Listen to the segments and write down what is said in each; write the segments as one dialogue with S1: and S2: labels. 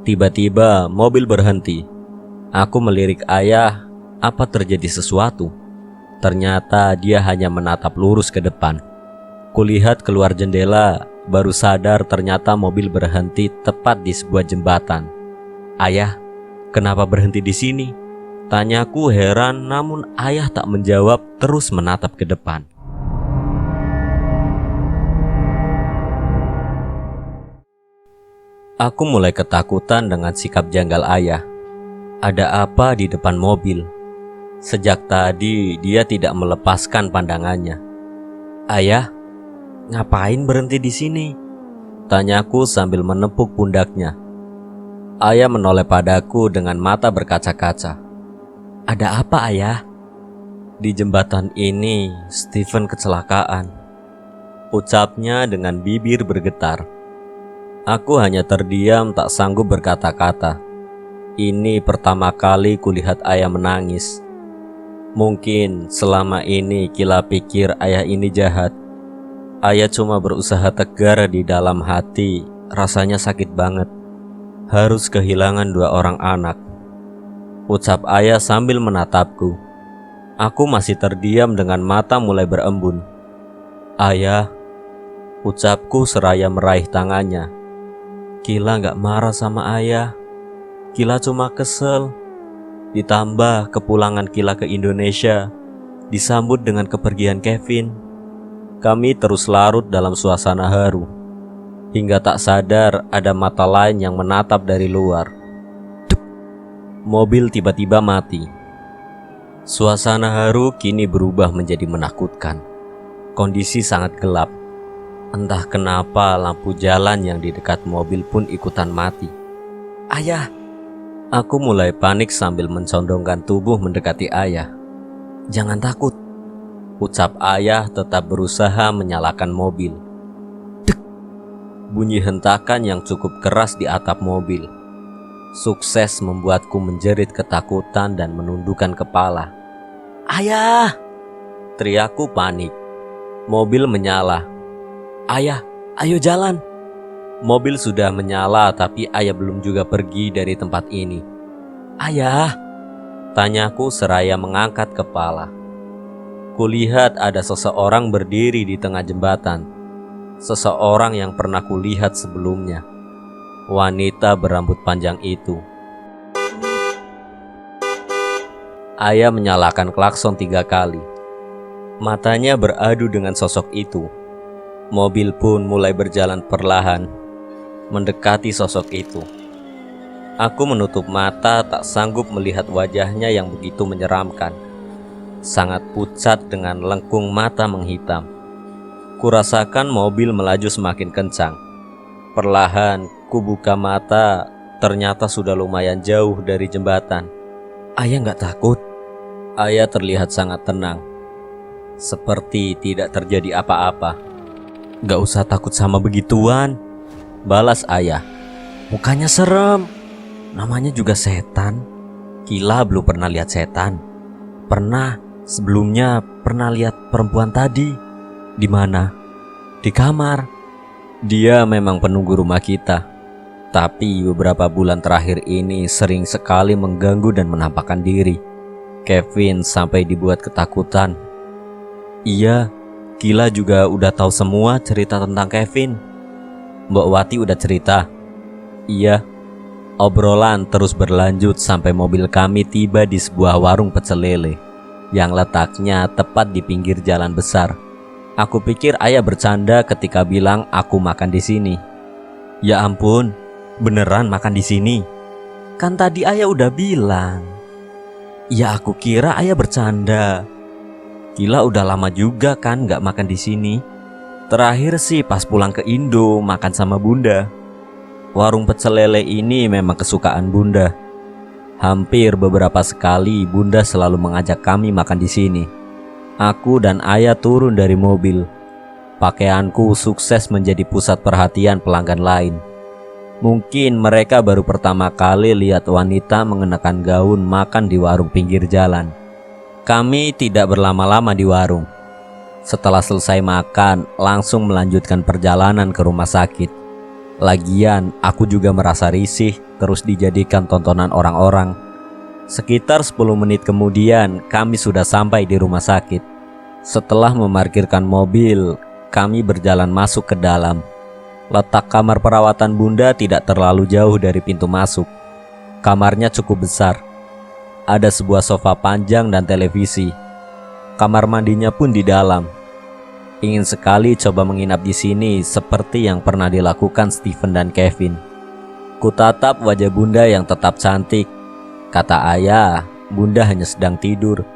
S1: Tiba-tiba mobil berhenti. Aku melirik ayah, apa terjadi sesuatu? Ternyata dia hanya menatap lurus ke depan. Kulihat keluar jendela, baru sadar ternyata mobil berhenti tepat di sebuah jembatan. "Ayah, kenapa berhenti di sini?" Tanyaku heran, namun ayah tak menjawab, terus menatap ke depan. Aku mulai ketakutan dengan sikap janggal ayah. Ada apa di depan mobil? Sejak tadi dia tidak melepaskan pandangannya. "Ayah, ngapain berhenti di sini?" Tanyaku sambil menepuk pundaknya. Ayah menoleh padaku dengan mata berkaca-kaca. "Ada apa, ayah?" "Di jembatan ini Steven kecelakaan," ucapnya dengan bibir bergetar. Aku hanya terdiam, tak sanggup berkata-kata. Ini pertama kali kulihat ayah menangis. Mungkin selama ini Kila pikir ayah ini jahat. Ayah cuma berusaha tegar, di dalam hati rasanya sakit banget. Harus kehilangan 2 orang anak, ucap ayah sambil menatapku. Aku masih terdiam dengan mata mulai berembun. "Ayah," ucapku seraya meraih tangannya. Kila gak marah sama ayah. Kila cuma kesel. Ditambah kepulangan Kila ke Indonesia disambut dengan kepergian Kevin. Kami terus larut dalam suasana haru, hingga tak sadar ada mata lain yang menatap dari luar. Duk! Mobil tiba-tiba mati. Suasana haru kini berubah menjadi menakutkan. Kondisi sangat gelap. Entah kenapa lampu jalan yang di dekat mobil pun ikutan mati. "Ayah!" Aku mulai panik sambil mencondongkan tubuh mendekati ayah. "Jangan takut," ucap ayah tetap berusaha menyalakan mobil. Dek! Bunyi hentakan yang cukup keras di atap mobil sukses membuatku menjerit ketakutan dan menundukkan kepala. "Ayah!" teriakku panik. Mobil menyala. "Ayah, ayo jalan." Mobil sudah menyala, tapi ayah belum juga pergi dari tempat ini. "Ayah," tanyaku seraya mengangkat kepala. Kulihat ada seseorang berdiri di tengah jembatan. Seseorang yang pernah kulihat sebelumnya. Wanita berambut panjang itu. Ayah menyalakan klakson 3 kali. Matanya beradu dengan sosok itu. Mobil pun mulai berjalan perlahan mendekati sosok itu. Aku menutup mata, tak sanggup melihat wajahnya yang begitu menyeramkan. Sangat pucat dengan lengkung mata menghitam. Kurasakan mobil melaju semakin kencang. Perlahan ku buka mata, ternyata sudah lumayan jauh dari jembatan. "Ayah gak takut?" Ayah terlihat sangat tenang, seperti tidak terjadi apa-apa. "Gak usah takut sama begituan," balas ayah. "Mukanya serem. Namanya juga setan. Kila belum pernah lihat setan." "Pernah, sebelumnya pernah lihat perempuan tadi." "Di mana?" "Di kamar. Dia memang penunggu rumah kita, tapi beberapa bulan terakhir ini sering sekali mengganggu dan menampakkan diri. Kevin sampai dibuat ketakutan." "Iya, Kila juga udah tahu semua cerita tentang Kevin." "Mbak Wati udah cerita?" "Iya." Obrolan terus berlanjut sampai mobil kami tiba di sebuah warung pecel lele yang letaknya tepat di pinggir jalan besar. Aku pikir ayah bercanda ketika bilang aku makan di sini. "Ya ampun, beneran makan di sini? Kan tadi ayah udah bilang." "Ya aku kira ayah bercanda. Kila udah lama juga kan gak makan di sini. Terakhir sih pas pulang ke Indo makan sama Bunda." Warung pecel lele ini memang kesukaan Bunda. Hampir beberapa sekali Bunda selalu mengajak kami makan di sini. Aku dan ayah turun dari mobil. Pakaianku sukses menjadi pusat perhatian pelanggan lain. Mungkin mereka baru pertama kali lihat wanita mengenakan gaun makan di warung pinggir jalan. Kami tidak berlama-lama di warung. Setelah selesai makan, langsung melanjutkan perjalanan ke rumah sakit. Lagian, aku juga merasa risih terus dijadikan tontonan orang-orang. Sekitar 10 menit kemudian, kami sudah sampai di rumah sakit. Setelah memarkirkan mobil, kami berjalan masuk ke dalam. Letak kamar perawatan Bunda tidak terlalu jauh dari pintu masuk. Kamarnya cukup besar. Ada sebuah sofa panjang dan televisi. Kamar mandinya pun di dalam. Ingin sekali coba menginap di sini seperti yang pernah dilakukan Steven dan Kevin. Kutatap wajah Bunda yang tetap cantik. Kata ayah, Bunda hanya sedang tidur.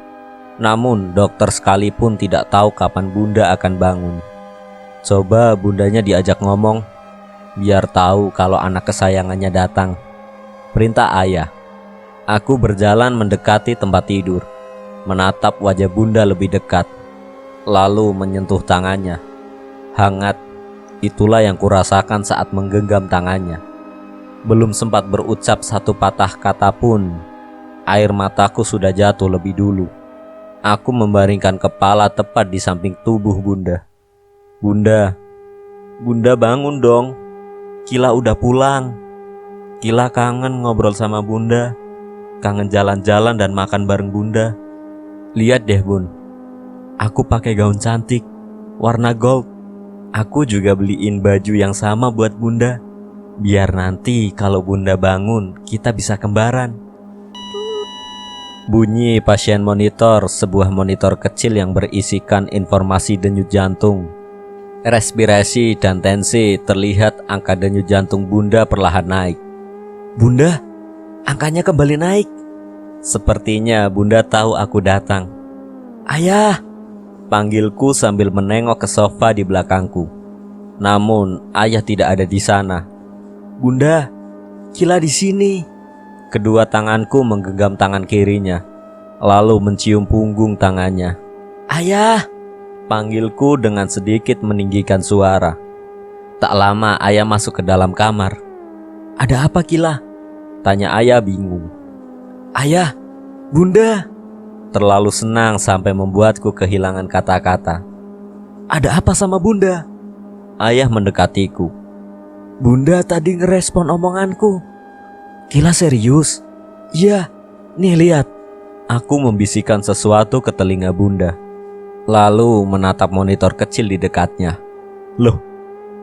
S1: Namun dokter sekalipun tidak tahu kapan Bunda akan bangun. Coba Bundanya diajak ngomong, biar tahu kalau anak kesayangannya datang. Perintah ayah. Aku berjalan mendekati tempat tidur, menatap wajah Bunda lebih dekat, lalu menyentuh tangannya. Hangat, itulah yang kurasakan saat menggenggam tangannya. Belum sempat berucap satu patah kata pun, air mataku sudah jatuh lebih dulu. Aku membaringkan kepala tepat di samping tubuh Bunda. Bunda, Bunda bangun dong. Kila udah pulang. Kila kangen ngobrol sama Bunda, kangen jalan-jalan dan makan bareng Bunda. Lihat deh Bun, aku pakai gaun cantik, warna gold. Aku juga beliin baju yang sama buat Bunda. Biar nanti kalau Bunda bangun, kita bisa kembaran. Bunyi pasien monitor, sebuah monitor kecil yang berisikan informasi denyut jantung, respirasi dan tensi. Terlihat angka denyut jantung Bunda perlahan naik. Bunda, angkanya kembali naik. Sepertinya Bunda tahu aku datang. Ayah, panggilku sambil menengok ke sofa di belakangku. Namun ayah tidak ada di sana. Bunda, Kila di sini. Kedua tanganku menggenggam tangan kirinya, lalu mencium punggung tangannya. Ayah, panggilku dengan sedikit meninggikan suara. Tak lama ayah masuk ke dalam kamar. Ada apa Kila? Tanya ayah bingung. Ayah, Bunda. Terlalu senang sampai membuatku kehilangan kata-kata. Ada apa sama Bunda? Ayah mendekatiku. Bunda tadi ngerespon omonganku. Kila serius? Iya, nih lihat. Aku membisikkan sesuatu ke telinga Bunda, lalu menatap monitor kecil di dekatnya. Loh,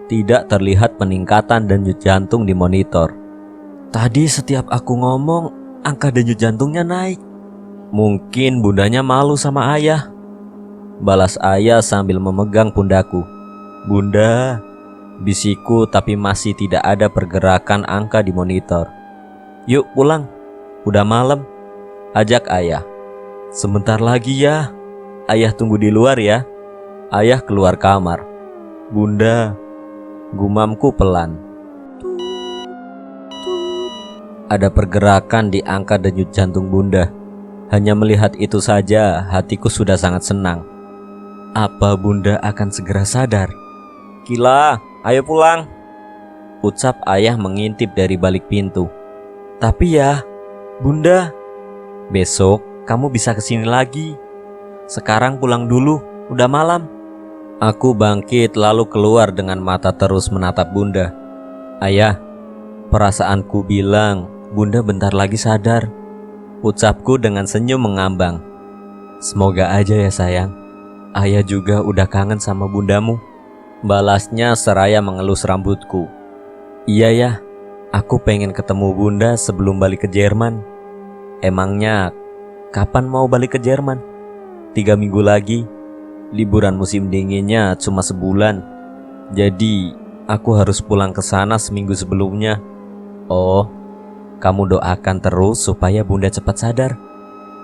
S1: tidak terlihat peningkatan denyut jantung di monitor. Tadi setiap aku ngomong, angka denyut jantungnya naik. Mungkin Bundanya malu sama ayah, balas ayah sambil memegang pundaku. Bunda, bisikku tapi masih tidak ada pergerakan angka di monitor. Yuk pulang, udah malam, ajak ayah. Sebentar lagi ya, ayah tunggu di luar ya. Ayah keluar kamar. Bunda, gumamku pelan. Ada pergerakan di angka denyut jantung Bunda. Hanya melihat itu saja hatiku sudah sangat senang. Apa Bunda akan segera sadar? Kila, ayo pulang, ucap ayah mengintip dari balik pintu. Tapi ya, Bunda, besok kamu bisa kesini lagi. Sekarang pulang dulu, udah malam. Aku bangkit lalu keluar dengan mata terus menatap Bunda. Ayah, perasaanku bilang Bunda bentar lagi sadar, ucapku dengan senyum mengambang. Semoga aja ya sayang, ayah juga udah kangen sama Bundamu, balasnya seraya mengelus rambutku. Iya ya, aku pengen ketemu Bunda sebelum balik ke Jerman. Emangnya kapan mau balik ke Jerman? 3 minggu lagi. Liburan musim dinginnya cuma sebulan. Jadi aku harus pulang ke sana seminggu sebelumnya. Oh, kamu doakan terus supaya Bunda cepat sadar.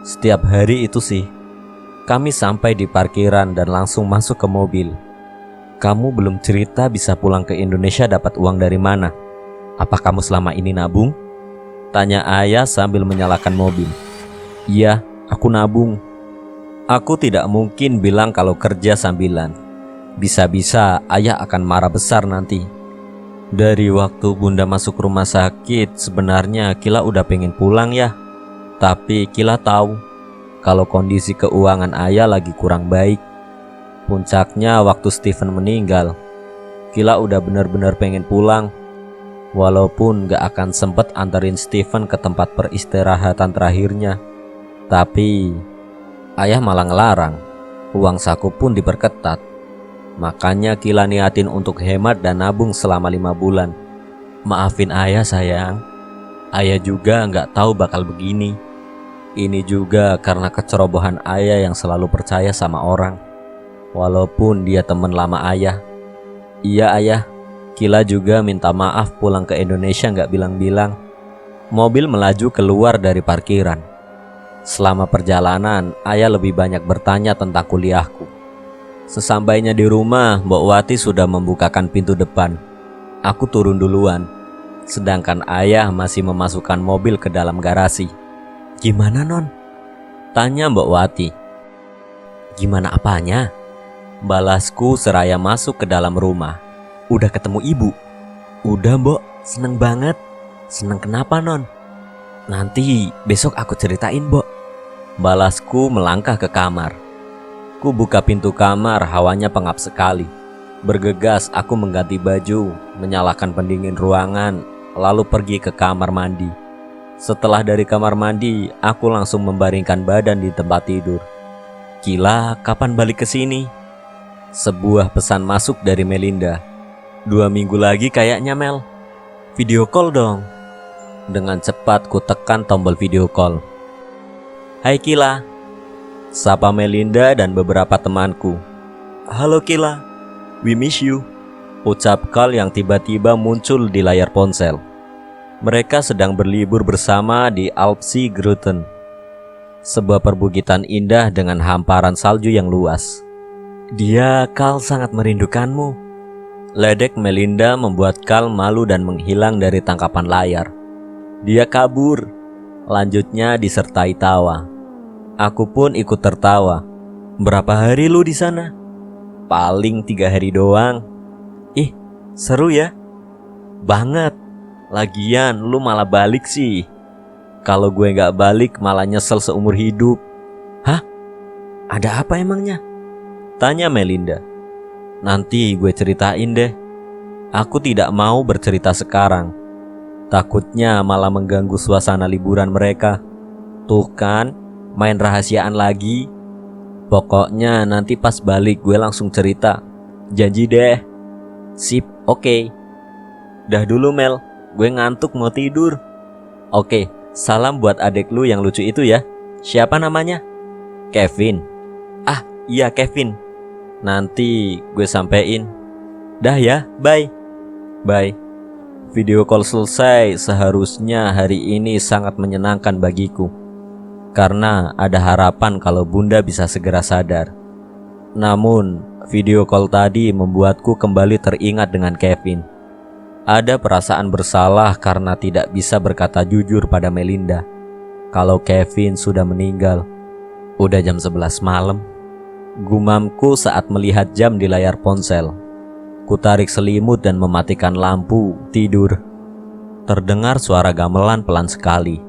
S1: Setiap hari itu sih. Kami sampai di parkiran dan langsung masuk ke mobil. Kamu belum cerita bisa pulang ke Indonesia dapat uang dari mana? Apa kamu selama ini nabung? Tanya ayah sambil menyalakan mobil. Iya, aku nabung. Aku tidak mungkin bilang kalau kerja sambilan. Bisa-bisa ayah akan marah besar nanti. Dari waktu Bunda masuk rumah sakit, sebenarnya Kila udah pengen pulang ya. Tapi Kila tahu kalau kondisi keuangan ayah lagi kurang baik. Puncaknya waktu Steven meninggal. Kila udah benar-benar pengen pulang. Walaupun gak akan sempet anterin Steven ke tempat peristirahatan terakhirnya, tapi ayah malah ngelarang. Uang saku pun diperketat. Makanya Kila niatin untuk hemat dan nabung selama 5 bulan. Maafin ayah sayang. Ayah juga gak tahu bakal begini. Ini juga karena kecerobohan ayah yang selalu percaya sama orang, walaupun dia teman lama ayah. Iya ayah, Kila juga minta maaf pulang ke Indonesia gak bilang-bilang. Mobil melaju keluar dari parkiran. Selama perjalanan, ayah lebih banyak bertanya tentang kuliahku. Sesampainya di rumah, Mbok Wati sudah membukakan pintu depan. Aku turun duluan, sedangkan ayah masih memasukkan mobil ke dalam garasi. "Gimana non?" tanya Mbok Wati. "Gimana apanya?" balasku seraya masuk ke dalam rumah. "Udah ketemu ibu?" "Udah Mbok, seneng banget." "Seneng kenapa non?" "Nanti besok aku ceritain Mbok," balasku melangkah ke kamar. Ku buka pintu kamar, hawanya pengap sekali. Bergegas aku mengganti baju, menyalakan pendingin ruangan, lalu pergi ke kamar mandi. Setelah dari kamar mandi, aku langsung membaringkan badan di tempat tidur. "Kila, kapan balik ke sini?" Sebuah pesan masuk dari Melinda. "2 minggu lagi kayaknya Mel. Video call dong." Dengan cepat ku tekan tombol video call. "Hai Kila," sapa Melinda dan beberapa temanku. "Halo Kila, we miss you," ucap Kal yang tiba-tiba muncul di layar ponsel. Mereka sedang berlibur bersama di Alpsiegruten, sebuah perbukitan indah dengan hamparan salju yang luas. "Dia, Kal, sangat merindukanmu," ledek Melinda membuat Kal malu dan menghilang dari tangkapan layar. "Dia kabur," lanjutnya disertai tawa. Aku pun ikut tertawa. "Berapa hari lu di sana?" "Paling 3 hari doang." "Ih, seru ya?" "Banget. Lagian lu malah balik sih. Kalau gue gak balik malah nyesel seumur hidup." "Hah? Ada apa emangnya?" tanya Melinda. "Nanti gue ceritain deh. Aku tidak mau bercerita sekarang. Takutnya malah mengganggu suasana liburan mereka. Tuh kan, main rahasiaan lagi. Pokoknya nanti pas balik gue langsung cerita. Janji deh." "Sip, oke. Dah dulu Mel, gue ngantuk mau tidur." "Oke, salam buat adek lu yang lucu itu ya. Siapa namanya?" "Kevin." "Ah, iya Kevin. Nanti gue sampein. Dah ya, bye." "Bye." Video call selesai. Seharusnya hari ini sangat menyenangkan bagiku, karena ada harapan kalau bunda bisa segera sadar. Namun, video call tadi membuatku kembali teringat dengan Kevin. Ada perasaan bersalah karena tidak bisa berkata jujur pada Melinda kalau Kevin sudah meninggal. Udah jam 11 malam. Gumamku saat melihat jam di layar ponsel. Ku tarik selimut dan mematikan lampu, tidur. Terdengar suara gamelan pelan sekali.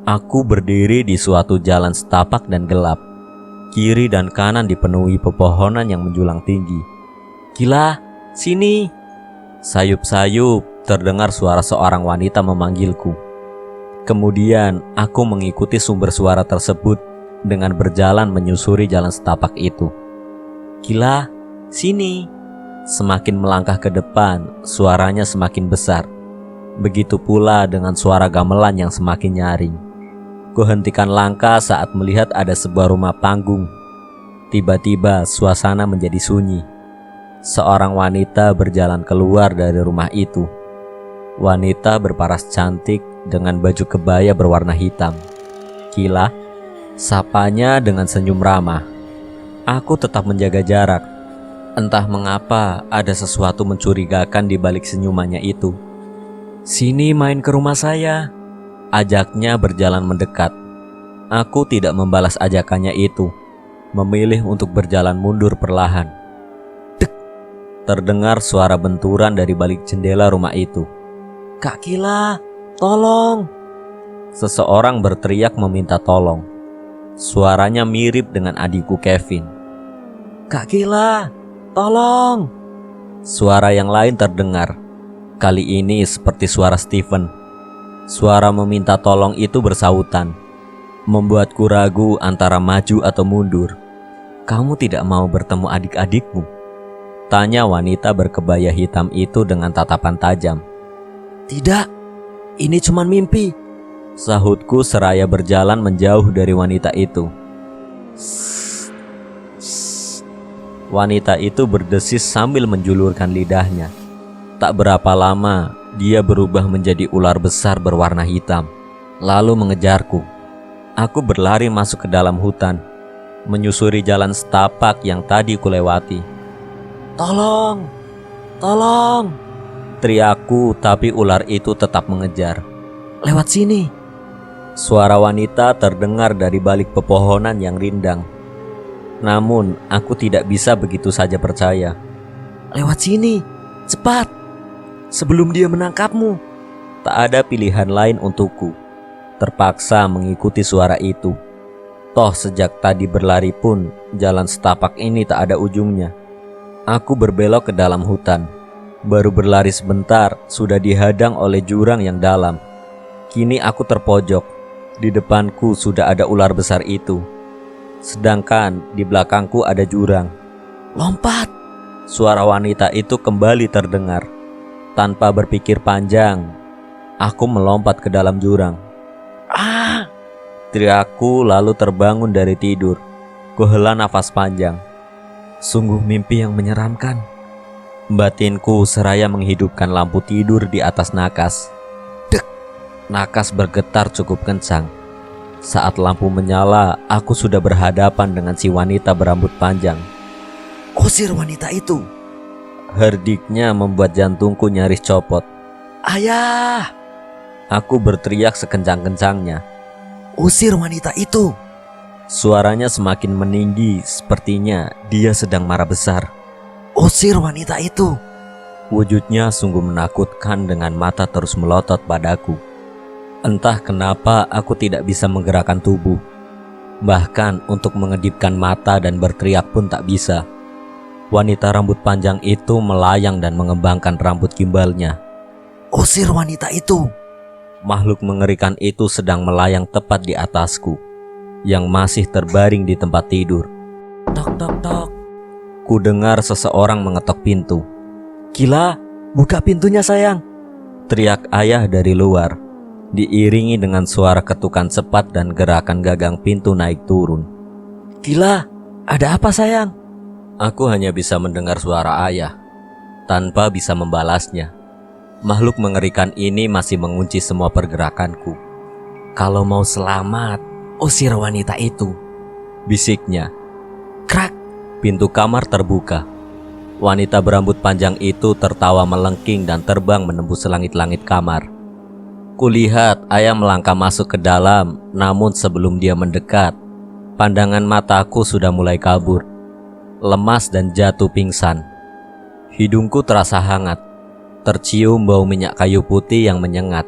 S1: Aku berdiri di suatu jalan setapak dan gelap. Kiri dan kanan dipenuhi pepohonan yang menjulang tinggi. "Kila, sini!" Sayup-sayup terdengar suara seorang wanita memanggilku. Kemudian aku mengikuti sumber suara tersebut dengan berjalan menyusuri jalan setapak itu. "Kila, sini!" Semakin melangkah ke depan, suaranya semakin besar. Begitu pula dengan suara gamelan yang semakin nyaring. Kuhentikan langkah saat melihat ada sebuah rumah panggung. Tiba-tiba suasana menjadi sunyi. Seorang wanita berjalan keluar dari rumah itu. Wanita berparas cantik dengan baju kebaya berwarna hitam. "Kila," sapanya dengan senyum ramah. Aku tetap menjaga jarak. Entah mengapa ada sesuatu mencurigakan di balik senyumannya itu. "Sini main ke rumah saya," ajaknya berjalan mendekat. Aku tidak membalas ajakannya itu, memilih untuk berjalan mundur perlahan. Terdengar suara benturan dari balik jendela rumah itu. "Kak Kila, tolong!" Seseorang berteriak meminta tolong. Suaranya mirip dengan adikku Kevin. "Kak Kila, tolong!" Suara yang lain terdengar. Kali ini seperti suara Stephen. Suara meminta tolong itu bersautan, membuatku ragu antara maju atau mundur. "Kamu tidak mau bertemu adik-adikmu?" tanya wanita berkebaya hitam itu dengan tatapan tajam. "Tidak, ini cuma mimpi," sahutku seraya berjalan menjauh dari wanita itu. Wanita itu berdesis sambil menjulurkan lidahnya. Tak berapa lama, dia berubah menjadi ular besar berwarna hitam, lalu mengejarku. Aku berlari masuk ke dalam hutan, menyusuri jalan setapak yang tadi kulewati. "Tolong! Tolong!" teriakku, tapi ular itu tetap mengejar. "Lewat sini!" Suara wanita terdengar dari balik pepohonan yang rindang. Namun, aku tidak bisa begitu saja percaya. "Lewat sini! Cepat! Sebelum dia menangkapmu!" Tak ada pilihan lain untukku. Terpaksa mengikuti suara itu. Toh sejak tadi berlari pun, jalan setapak ini tak ada ujungnya. Aku berbelok ke dalam hutan. Baru berlari sebentar, sudah dihadang oleh jurang yang dalam. Kini aku terpojok. Di depanku sudah ada ular besar itu. Sedangkan di belakangku ada jurang. "Lompat!" Suara wanita itu kembali terdengar. Tanpa berpikir panjang, aku melompat ke dalam jurang. "Ah!" teriakku lalu terbangun dari tidur. Kuhela nafas panjang. Sungguh mimpi yang menyeramkan. Batinku seraya menghidupkan lampu tidur di atas nakas. Dek! Nakas bergetar cukup kencang. Saat lampu menyala, aku sudah berhadapan dengan si wanita berambut panjang. "Usir wanita itu!" Herdiknya membuat jantungku nyaris copot. "Ayah!" Aku berteriak sekencang-kencangnya. "Usir wanita itu!" Suaranya semakin meninggi, sepertinya dia sedang marah besar. "Usir wanita itu!" Wujudnya sungguh menakutkan dengan mata terus melotot padaku. Entah kenapa aku tidak bisa menggerakkan tubuh. Bahkan untuk mengedipkan mata dan berteriak pun tak bisa. Wanita rambut panjang itu melayang dan mengembangkan rambut gimbalnya. "Usir wanita itu!" Makhluk mengerikan itu sedang melayang tepat di atasku, yang masih terbaring di tempat tidur. Tok tok tok. Ku dengar seseorang mengetok pintu. "Kila, buka pintunya sayang!" teriak ayah dari luar, diiringi dengan suara ketukan cepat dan gerakan gagang pintu naik turun. "Kila, ada apa sayang?" Aku hanya bisa mendengar suara ayah, tanpa bisa membalasnya. Makhluk mengerikan ini masih mengunci semua pergerakanku. "Kalau mau selamat, usir wanita itu," bisiknya. Krak! Pintu kamar terbuka. Wanita berambut panjang itu tertawa melengking dan terbang menembus langit-langit kamar. Kulihat ayah melangkah masuk ke dalam, namun sebelum dia mendekat, pandangan mataku sudah mulai kabur. Lemas dan jatuh pingsan. Hidungku terasa hangat. Tercium bau minyak kayu putih yang menyengat.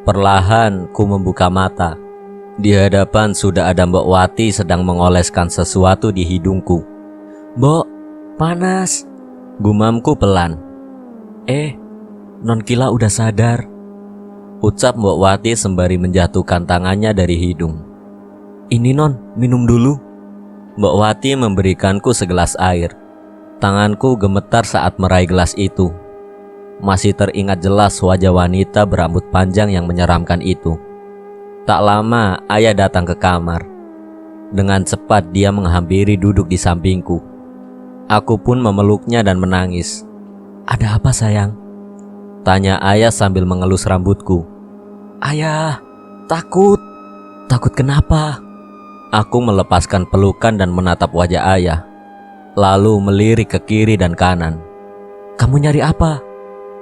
S1: Perlahan ku membuka mata. Di hadapan sudah ada Mbok Wati sedang mengoleskan sesuatu di hidungku. "Mbok, panas," gumamku pelan. Non Kila udah sadar," ucap Mbok Wati sembari menjatuhkan tangannya dari hidung. "Ini non, minum dulu." Mbok Wati memberikanku segelas air. Tanganku gemetar saat meraih gelas itu. Masih teringat jelas wajah wanita berambut panjang yang menyeramkan itu. Tak lama ayah datang ke kamar. Dengan cepat dia menghampiri duduk di sampingku. Aku pun memeluknya dan menangis. "Ada apa sayang?" tanya ayah sambil mengelus rambutku. "Ayah, takut." "Takut kenapa?" Aku melepaskan pelukan dan menatap wajah ayah, lalu melirik ke kiri dan kanan. "Kamu nyari apa?"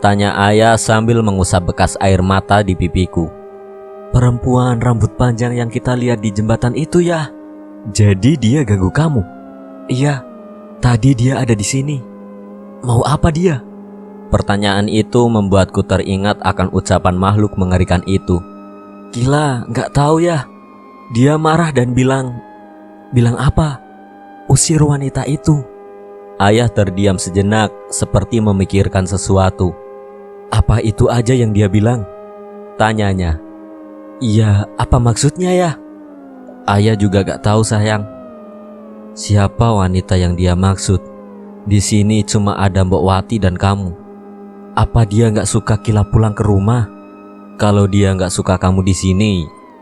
S1: tanya ayah sambil mengusap bekas air mata di pipiku. "Perempuan rambut panjang yang kita lihat di jembatan itu ya? Jadi dia ganggu kamu?" "Iya, tadi dia ada di sini." "Mau apa dia?" Pertanyaan itu membuatku teringat akan ucapan makhluk mengerikan itu. "Gila, nggak tahu ya. Dia marah dan bilang apa? Usir wanita itu." Ayah terdiam sejenak seperti memikirkan sesuatu. Apa itu aja yang dia bilang? Tanyanya. Iya, apa maksudnya ya? Ayah juga gak tahu sayang. Siapa wanita yang dia maksud? Di sini cuma ada Mbok Wati dan kamu. Apa dia gak suka Kila pulang ke rumah? Kalau dia gak suka kamu di sini,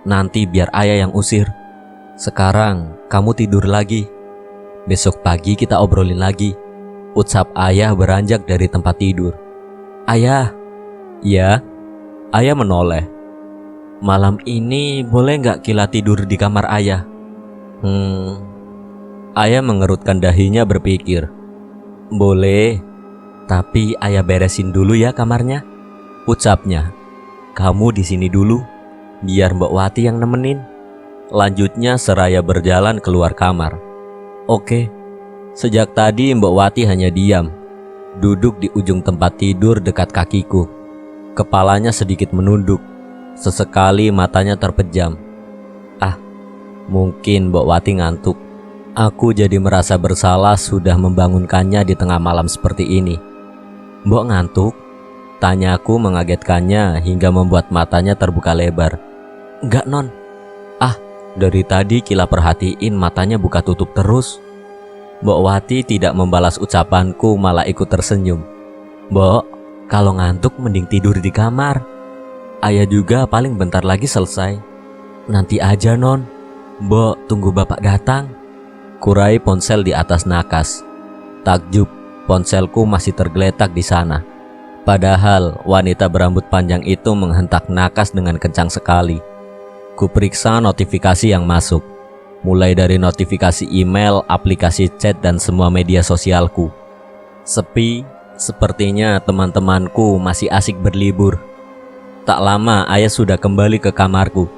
S1: nanti biar ayah yang usir. Sekarang kamu tidur lagi. Besok pagi kita obrolin lagi. Ucap ayah beranjak dari tempat tidur. Ayah. Ya. Ayah menoleh. Malam ini boleh gak Kila tidur di kamar ayah? Ayah mengerutkan dahinya berpikir. Boleh. Tapi ayah beresin dulu ya kamarnya. Ucapnya. Kamu di sini dulu. Biar Mbak Wati yang nemenin. Lanjutnya seraya berjalan keluar kamar. Oke. Sejak tadi Mbak Wati hanya diam, duduk di ujung tempat tidur dekat kakiku. Kepalanya sedikit menunduk. Sesekali matanya terpejam. Mungkin Mbak Wati ngantuk. Aku jadi merasa bersalah sudah membangunkannya di tengah malam seperti ini. Mbok ngantuk? Tanyaku mengagetkannya hingga membuat matanya terbuka lebar. Enggak non. Dari tadi Kila perhatiin matanya buka tutup terus. Mbok Wati tidak membalas ucapanku, malah ikut tersenyum. Mbok, kalau ngantuk mending tidur di kamar. Ayah juga paling bentar lagi selesai. Nanti aja non. Mbok, tunggu bapak datang. Kurai ponsel di atas nakas. Takjub, ponselku masih tergeletak di sana. Padahal wanita berambut panjang itu menghentak nakas dengan kencang sekali. Kuperiksa notifikasi yang masuk. Mulai dari notifikasi email, aplikasi chat, dan semua media sosialku. Sepi, sepertinya teman-temanku masih asik berlibur. Tak lama ayah sudah kembali ke kamarku.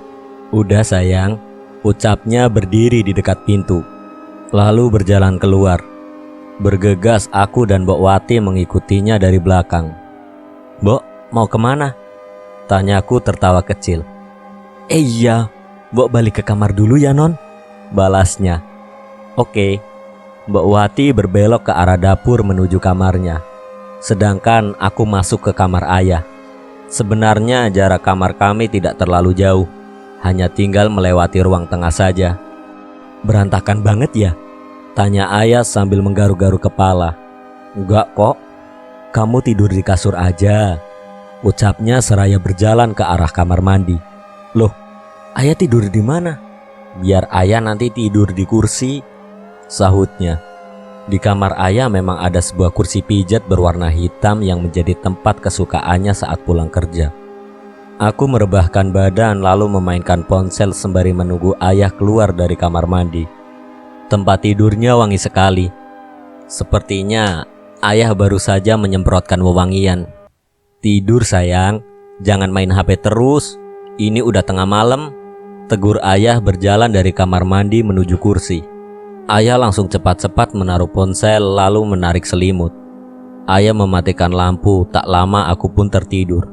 S1: Udah sayang, ucapnya berdiri di dekat pintu. Lalu berjalan keluar. Bergegas aku dan Mbok Wati mengikutinya dari belakang. Mbok, mau kemana? Tanyaku tertawa kecil. Iya, Mbok balik ke kamar dulu ya non. Balasnya. Oke. Mbok Wati berbelok ke arah dapur menuju kamarnya. Sedangkan aku masuk ke kamar ayah. Sebenarnya jarak kamar kami tidak terlalu jauh. Hanya tinggal melewati ruang tengah saja. Berantakan banget ya? Tanya ayah sambil menggaruk-garuk kepala. Enggak kok. Kamu tidur di kasur aja. Ucapnya seraya berjalan ke arah kamar mandi. Loh, ayah tidur di mana? Biar ayah nanti tidur di kursi, sahutnya. Di kamar ayah memang ada sebuah kursi pijat berwarna hitam yang menjadi tempat kesukaannya saat pulang kerja. Aku merebahkan badan lalu memainkan ponsel sembari menunggu ayah keluar dari kamar mandi. Tempat tidurnya wangi sekali. Sepertinya ayah baru saja menyemprotkan wewangian. Tidur sayang, jangan main HP terus. Ini udah tengah malam. Tegur ayah berjalan dari kamar mandi menuju kursi. Ayah langsung cepat-cepat menaruh ponsel lalu menarik selimut. Ayah mematikan lampu, tak lama aku pun tertidur.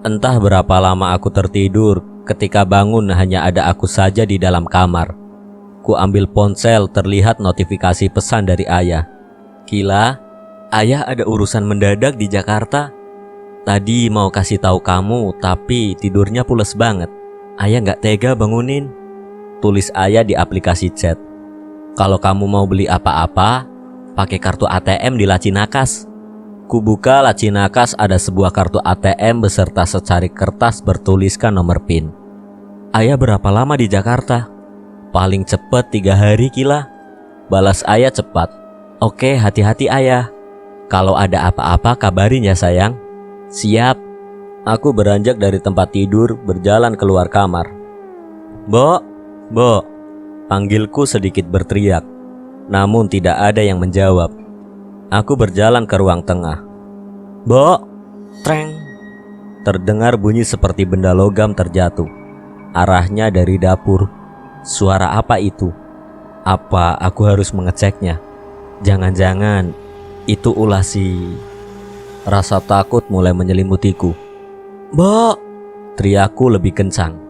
S1: Entah berapa lama aku tertidur, ketika bangun hanya ada aku saja di dalam kamar. Ku ambil ponsel, terlihat notifikasi pesan dari ayah. Kila, ayah ada urusan mendadak di Jakarta. Tadi mau kasih tahu kamu, tapi tidurnya pules banget. Ayah gak tega bangunin. Tulis ayah di aplikasi chat. Kalau kamu mau beli apa-apa, pakai kartu ATM di laci nakas. Kubuka laci nakas, ada sebuah kartu ATM beserta secari kertas bertuliskan nomor PIN. Ayah berapa lama di Jakarta? Paling cepet 3 hari Kila. Balas ayah cepat. Oke, hati-hati ayah. Kalau ada apa-apa kabarin ya sayang. Siap. Aku beranjak dari tempat tidur, berjalan keluar kamar. Mbok, Mbok. Panggilku sedikit berteriak. Namun tidak ada yang menjawab. Aku berjalan ke ruang tengah. Mbok, treng. Terdengar bunyi seperti benda logam terjatuh. Arahnya dari dapur. Suara apa itu? Apa aku harus mengeceknya? Jangan-jangan itu ulah si... Rasa takut mulai menyelimutiku. Mbok, teriakku lebih kencang.